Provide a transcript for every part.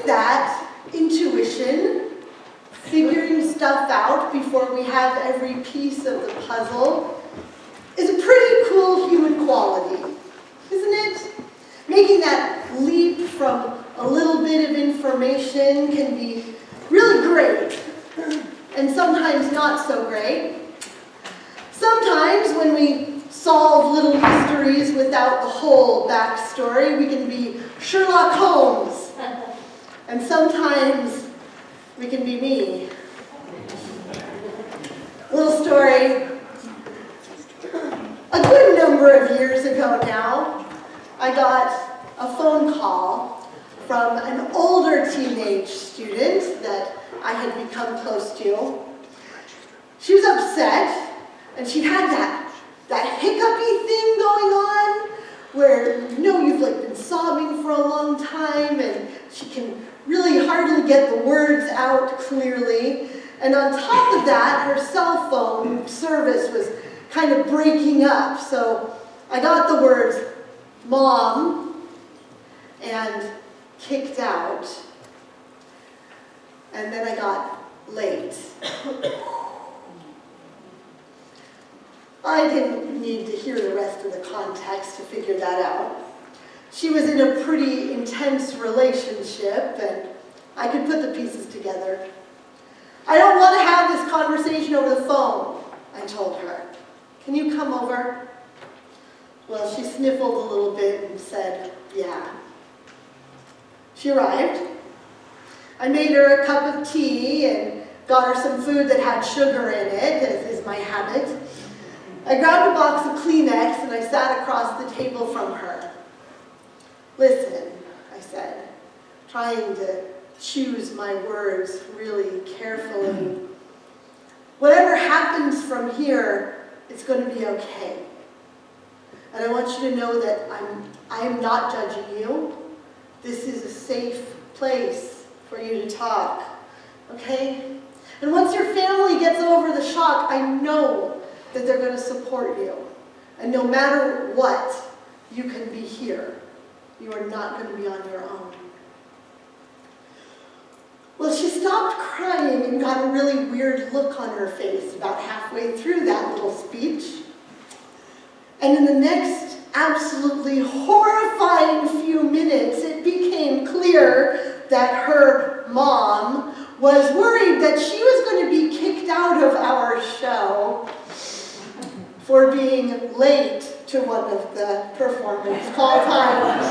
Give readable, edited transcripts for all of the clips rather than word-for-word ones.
think that intuition, figuring stuff out before we have every piece of the puzzle, is a pretty cool human quality, isn't it? Making that leap from a little bit of information can be really great, and sometimes not so great. Sometimes when we solve little mysteries without the whole backstory, we can be Sherlock Holmes. And sometimes we can be me. Little story. A good number of years ago now, I got a phone call from an older teenage student that I had become close to. She was upset, and she had that hiccupy thing going on, where you've been sobbing for a long time, and she can really hardly get the words out clearly. And on top of that, her cell phone service was kind of breaking up. So I got the words "mom" and "kicked out." And then I got "late." I didn't need to hear the rest of the context to figure that out. She was in a pretty intense relationship, and I could put the pieces together. "I don't want to have this conversation over the phone," I told her. "Can you come over?" Well, she sniffled a little bit and said, "Yeah." She arrived. I made her a cup of tea and got her some food that had sugar in it, as is my habit. I grabbed a box of Kleenex and I sat across the table from her. "Listen," I said, trying to choose my words really carefully. "Whatever happens from here, it's going to be okay. And I want you to know that I'm not judging you. This is a safe place for you to talk, okay? And once your family gets over the shock, I know that they're going to support you. And no matter what, you can be here. You are not going to be on your own." Well, she stopped crying and got a really weird look on her face about halfway through that little speech. And in the next absolutely horrifying few minutes, it became clear that her mom was worried that she was going to be kicked out of our show for being late to one of the performance call times.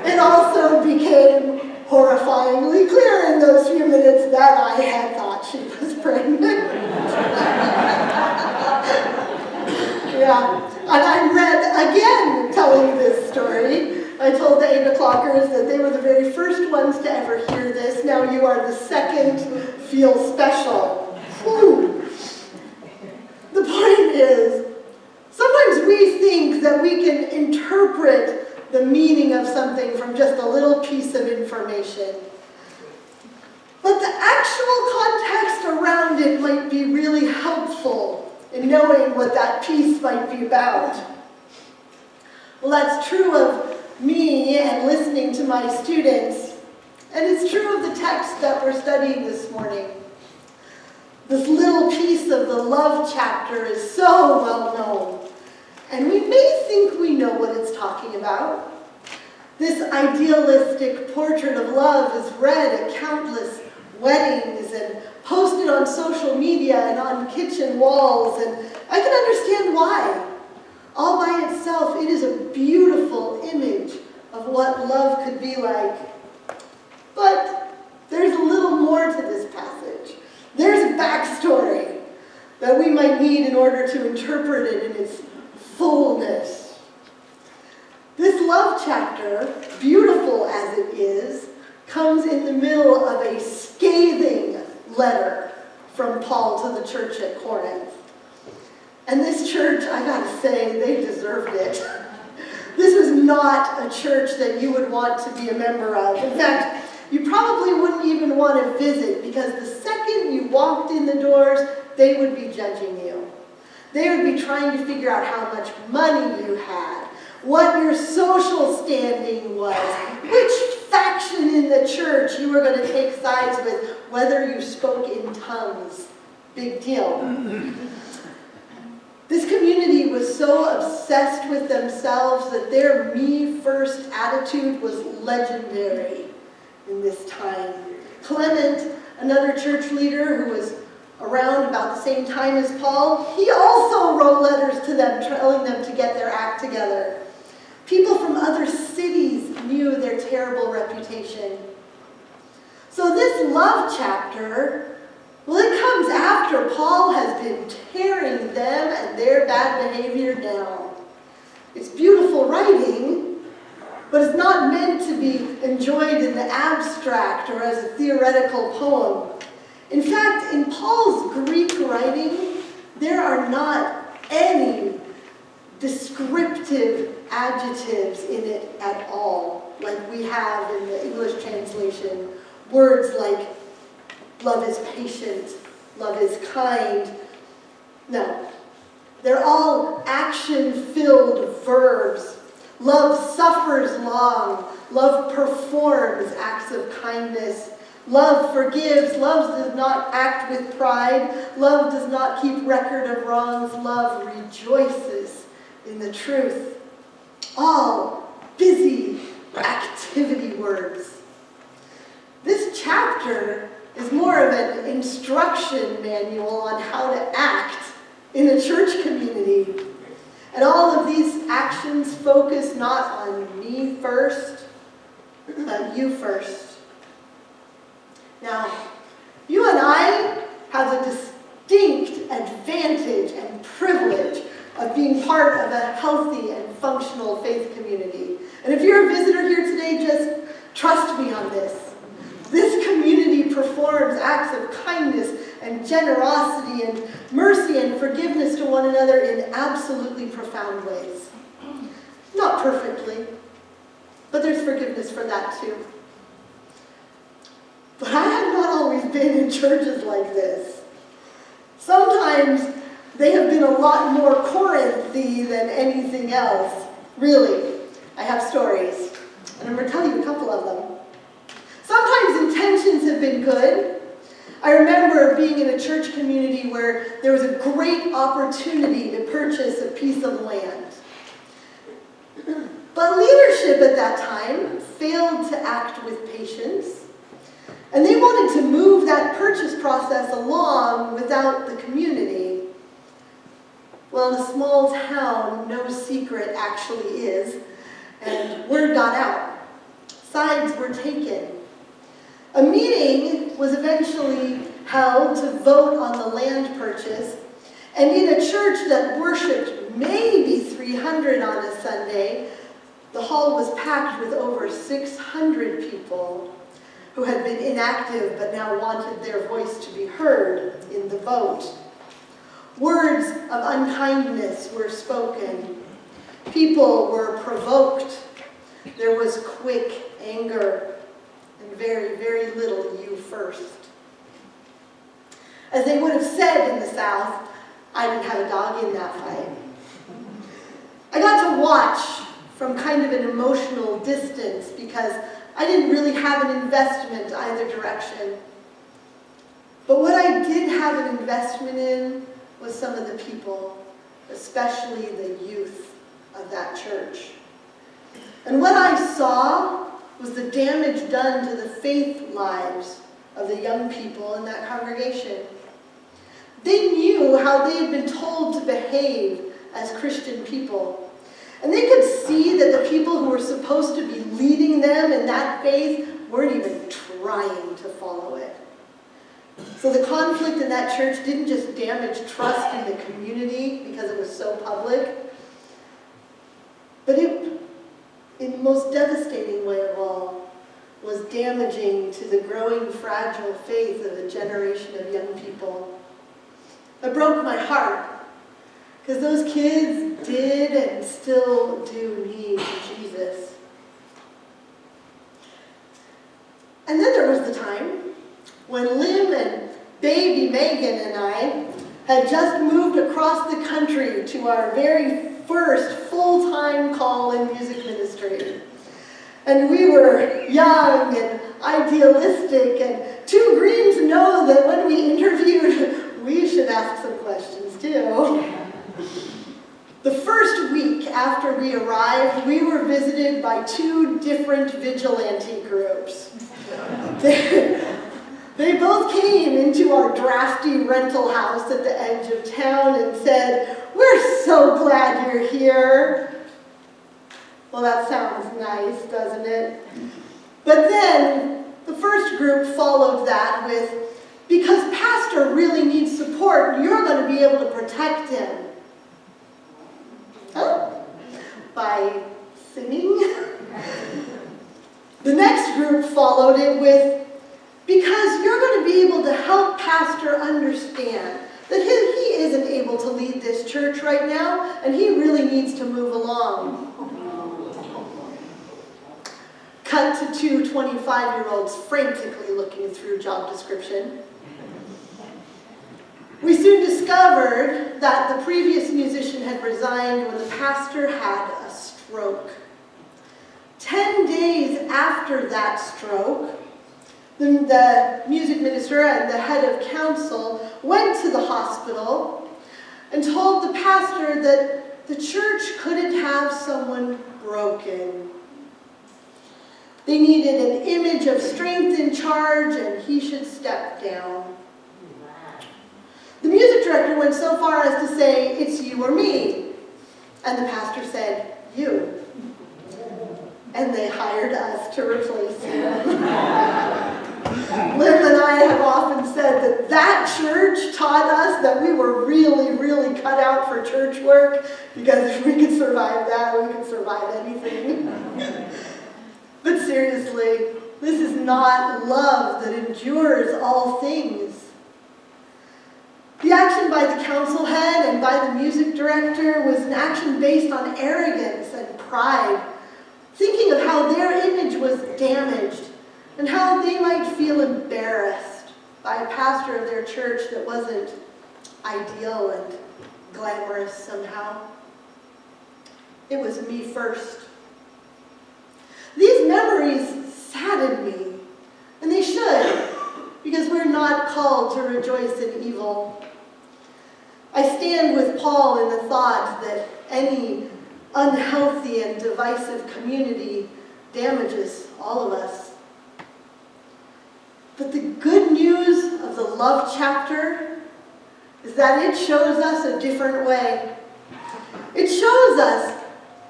It also became horrifyingly clear in those few minutes that I had thought she was pregnant. Yeah, and I'm again telling this story. I told the 8 o'clockers that they were the very first ones to ever hear this. Now you are the second. Feel special. Whew. The point is, sometimes we think that we can interpret the meaning of something from just a little piece of information. But the actual context around it might be really helpful in knowing what that piece might be about. Well, that's true of me and listening to my students, and it's true of the text that we're studying this morning. This little piece of the love chapter is so well known, and we may think we know what it's talking about. This idealistic portrait of love is read at countless weddings and posted on social media and on kitchen walls, and I can understand why. All by itself, it is a beautiful image of what love could be like. But there's a little more to this passage. There's a backstory that we might need in order to interpret it in its fullness. This love chapter, beautiful as it is, comes in the middle of a scathing letter from Paul to the church at Corinth. And this church, I gotta say, they deserved it. This was not a church that you would want to be a member of. In fact, you probably wouldn't even want to visit, because the second you walked in the doors, they would be judging you. They would be trying to figure out how much money you had, what your social standing was, which section in the church, you were going to take sides with whether you spoke in tongues. Big deal. This community was so obsessed with themselves that their me-first attitude was legendary in this time. Clement, another church leader who was around about the same time as Paul, he also wrote letters to them telling them to get their act together. People from other cities knew their terrible reputation. So this love chapter, well, it comes after Paul has been tearing them and their bad behavior down. It's beautiful writing, but it's not meant to be enjoyed in the abstract or as a theoretical poem. In fact, in Paul's Greek writing, there are not any descriptive adjectives in it at all, like we have in the English translation. Words like love is patient, love is kind. No, they're all action-filled verbs. Love suffers long. Love performs acts of kindness. Love forgives. Love does not act with pride. Love does not keep record of wrongs. Love rejoices in the truth. All busy activity words. This chapter is more of an instruction manual on how to act in a church community. And all of these actions focus not on me first, but you first. Now, you and I have a distinct advantage and privilege of being part of a healthy and functional faith community. And if you're a visitor here today, just trust me on this. This community performs acts of kindness and generosity and mercy and forgiveness to one another in absolutely profound ways. Not perfectly, but there's forgiveness for that too. But I have not always been in churches like this. Sometimes they have been a lot more Corinthy than anything else. Really, I have stories, and I'm going to tell you a couple of them. Sometimes intentions have been good. I remember being in a church community where there was a great opportunity to purchase a piece of land. But leadership at that time failed to act with patience, and they wanted to move that purchase process along without the community. Well, in a small town, no secret actually is, and word got out. Sides were taken. A meeting was eventually held to vote on the land purchase, and in a church that worshiped maybe 300 on a Sunday, the hall was packed with over 600 people who had been inactive but now wanted their voice to be heard in the vote. Words of unkindness were spoken. People were provoked. There was quick anger. Very, very little you first. As they would have said in the South, I didn't have a dog in that fight. I got to watch from kind of an emotional distance because I didn't really have an investment either direction. But what I did have an investment in was some of the people, especially the youth of that church. And what I saw was the damage done to the faith lives of the young people in that congregation. They knew how they had been told to behave as Christian people. And they could see that the people who were supposed to be leading them in that faith weren't even trying to follow it. So the conflict in that church didn't just damage trust in the community because it was so public, but it, in the most devastating way of all, was damaging to the growing fragile faith of a generation of young people. It broke my heart, because those kids did and still do need Jesus. And then there was the time when Lim and baby Megan and I had just moved across the country to our very first full-time call in music ministry. And we were young and idealistic, and two Greens know that when we interviewed, we should ask some questions too. The first week after we arrived, we were visited by two different vigilante groups. They both came into our drafty rental house at the edge of town and said, "We're so glad you're here." Well, that sounds nice, doesn't it? But then the first group followed that with, "Because Pastor really needs support, you're going to be able to protect him." Huh? By singing? The next group followed it with, "Because you're going to be able to help Pastor understand that he isn't able to lead this church right now, and he really needs to move along." Cut to two 25-year-olds frantically looking through job description. We soon discovered that the previous musician had resigned when the pastor had a stroke. 10 days after that stroke, the music minister and the head of council went to the hospital and told the pastor that the church couldn't have someone broken. They needed an image of strength in charge, and he should step down. The music director went so far as to say, "It's you or me." And the pastor said, "You." And they hired us to replace him. Liv and I have often said that that church taught us that we were really, really cut out for church work, because if we could survive that, we could survive anything. But seriously, this is not love that endures all things. The action by the council head and by the music director was an action based on arrogance and pride, thinking of how their image was damaged and how they might feel embarrassed by a pastor of their church that wasn't ideal and glamorous somehow. It was me first. These memories sadden me, and they should, because we're not called to rejoice in evil. I stand with Paul in the thought that any unhealthy and divisive community damages all of us. But the good news of the love chapter is that it shows us a different way. It shows us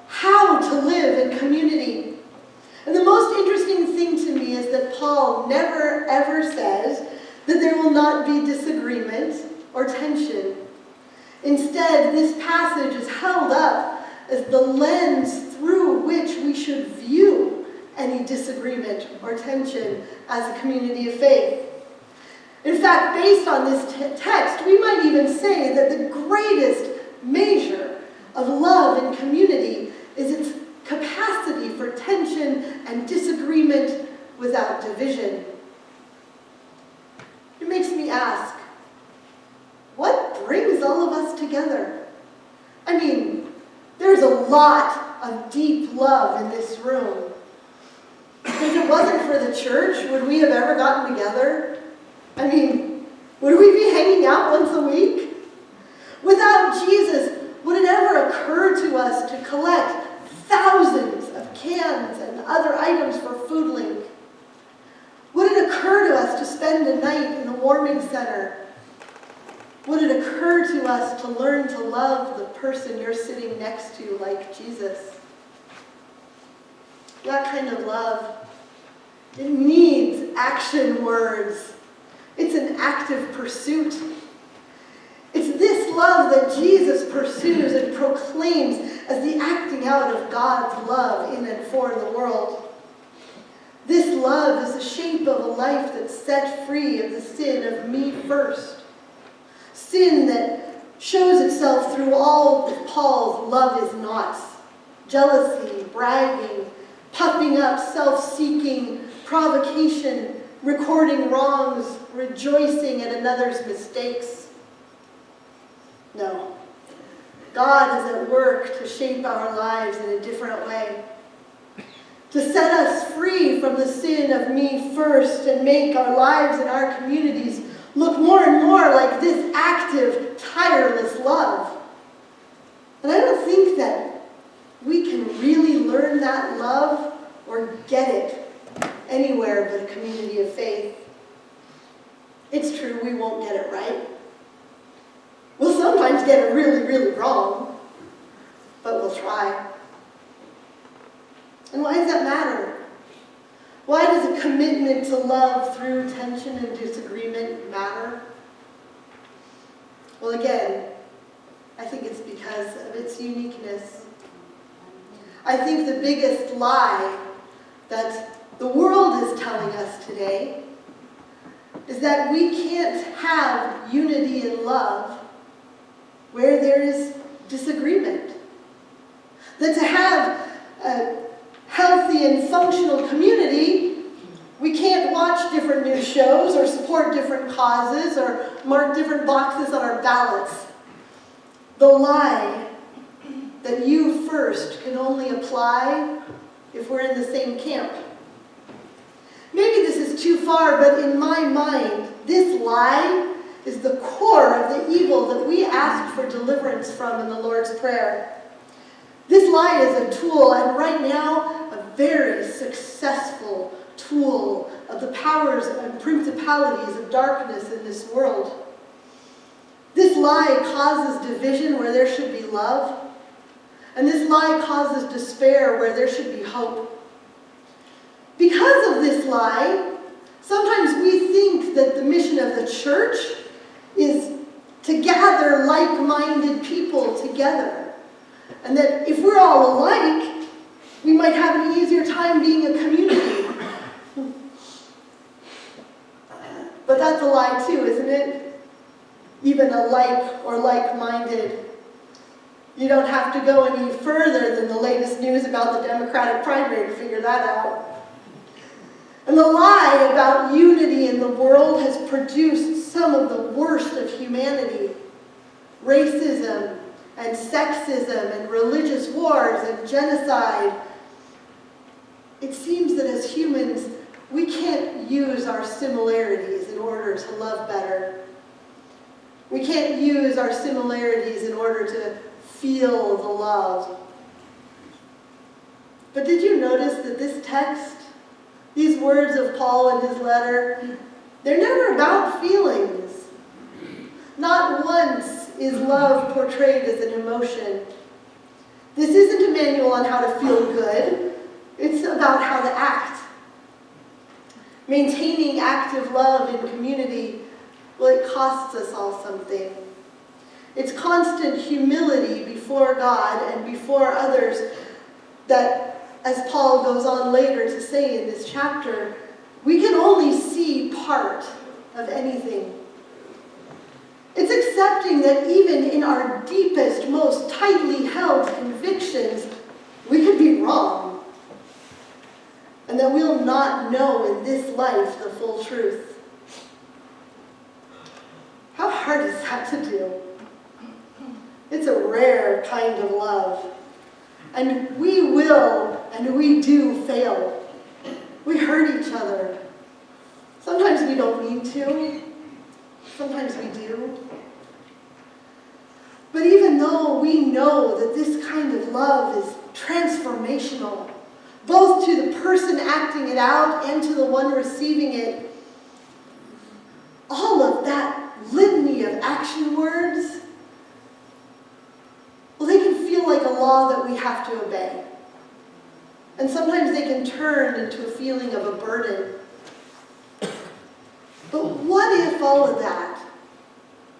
how to live in community. And the most interesting thing to me is that Paul never ever says that there will not be disagreement or tension. Instead, this passage is held up as the lens through which we should view any disagreement or tension as a community of faith. In fact, based on this text, we might even say that the greatest measure of love in community is its capacity for tension and disagreement without division. It makes me ask, what brings all of us together? I mean, there's a lot of deep love in this room. If it wasn't for the church, would we have ever gotten together? I mean, would we be hanging out once a week? Without Jesus, would it ever occur to us to collect thousands of cans and other items for FoodLink? Would it occur to us to spend a night in the warming center? Would it occur to us to learn to love the person you're sitting next to like Jesus? That kind of love, it needs action words. It's an active pursuit. It's this love that Jesus pursues and proclaims as the acting out of God's love in and for the world. This love is the shape of a life that's set free of the sin of me first. Sin that shows itself through all of Paul's love is nots. Jealousy, bragging, puffing up, self-seeking, provocation, recording wrongs, rejoicing at another's mistakes. No. God is at work to shape our lives in a different way. to set us free from the sin of me first and make our lives and our communities look more and more like this active, tireless love. And I don't think that we can really learn that love or get it anywhere but a community of faith. It's true, we won't get it right. We'll sometimes get it really, really wrong, but we'll try. And why does that matter? Why does a commitment to love through tension and disagreement matter? Well, again, I think it's because of its uniqueness. I think the biggest lie that the world is telling us today is that we can't have unity and love where there is disagreement. That to have a healthy and functional community, we can't watch different news shows or support different causes or mark different boxes on our ballots. The lie that you first can only apply if we're in the same camp. Maybe this is too far, but in my mind, this lie is the core of the evil that we ask for deliverance from in the Lord's Prayer. This lie is a tool, and right now, a very successful tool of the powers and principalities of darkness in this world. This lie causes division where there should be love, and this lie causes despair where there should be hope. Because of this lie, sometimes we think that the mission of the church is to gather like-minded people together, and that if we're all alike, we might have an easier time being a community. But that's a lie too, isn't it? Even alike or like-minded. You don't have to go any further than the latest news about the Democratic primary to figure that out. And the lie about unity in the world has produced some of the worst of humanity. Racism and sexism and religious wars and genocide. It seems that as humans, we can't use our similarities in order to love better. We can't use our similarities in order to feel the love. But did you notice that this text, these words of Paul in his letter, they're never about feelings. Not once is love portrayed as an emotion. This isn't a manual on how to feel good. It's about how to act. Maintaining active love in community, well, it costs us all something. It's constant humility before God and before others that, as Paul goes on later to say in this chapter, we can only see part of anything. It's accepting that even in our deepest, most tightly held convictions, we could be wrong. And that we'll not know in this life the full truth. How hard is that to do? It's a rare kind of love. And we will, and we do fail. We hurt each other. Sometimes we don't mean to. Sometimes we do. But even though we know that this kind of love is transformational, both to the person acting it out and to the one receiving it, all of that litany of action words, well, they can feel like a law that we have to obey. And sometimes they can turn into a feeling of a burden. But what if all of that,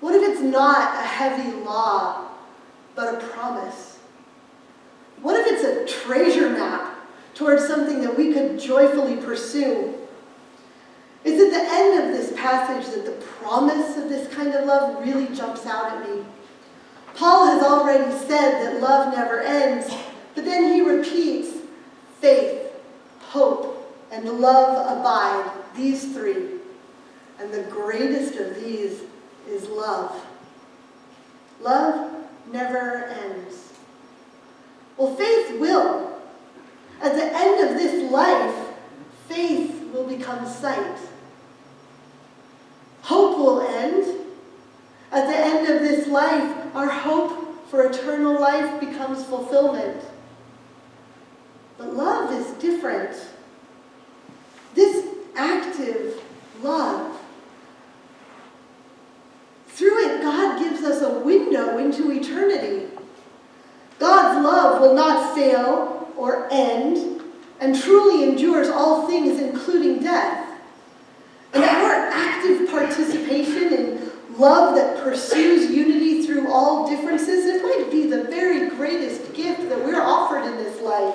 what if it's not a heavy law, but a promise? What if it's a treasure map towards something that we could joyfully pursue? It's at the end of this passage that the promise of this kind of love really jumps out at me. Paul has already said that love never ends, but then he repeats faith, hope, and love abide, these three. And the greatest of these is love. Love never ends. Well, faith will. At the end of this life, faith will become sight. Hope will end. At the end of this life, our hope for eternal life becomes fulfillment. But love is different. This active love, through it, God gives us a window into eternity. God's love will not fail or end, and truly endures all things, including death. And our active participation in love that pursues unity through all differences, it might be the very greatest gift that we're offered in this life.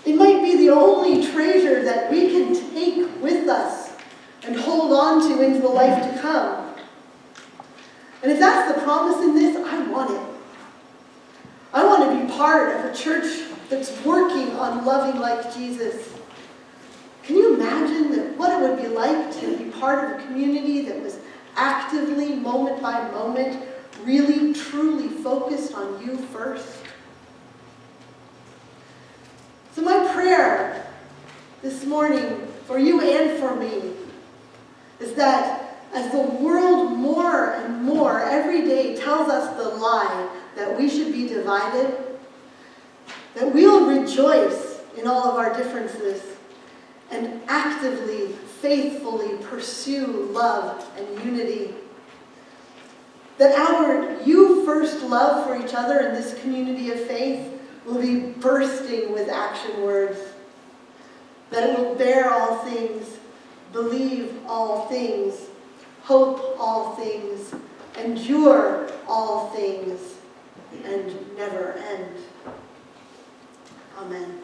It might be the only treasure that we can take with us and hold on to into the life to come. And if that's the promise in this, I want it. I want to be part of a church that's working on loving like Jesus. Can you imagine what it would be like to be part of a community that was actively, moment by moment, really, truly focused on you first? So my prayer this morning for you and for me is that as the world more and more every day tells us the lie that we should be divided, that we'll rejoice in all of our differences and actively, faithfully pursue love and unity. That our you first love for each other in this community of faith will be bursting with action words. That it will bear all things, believe all things, hope all things, endure all things, and never end. Amen.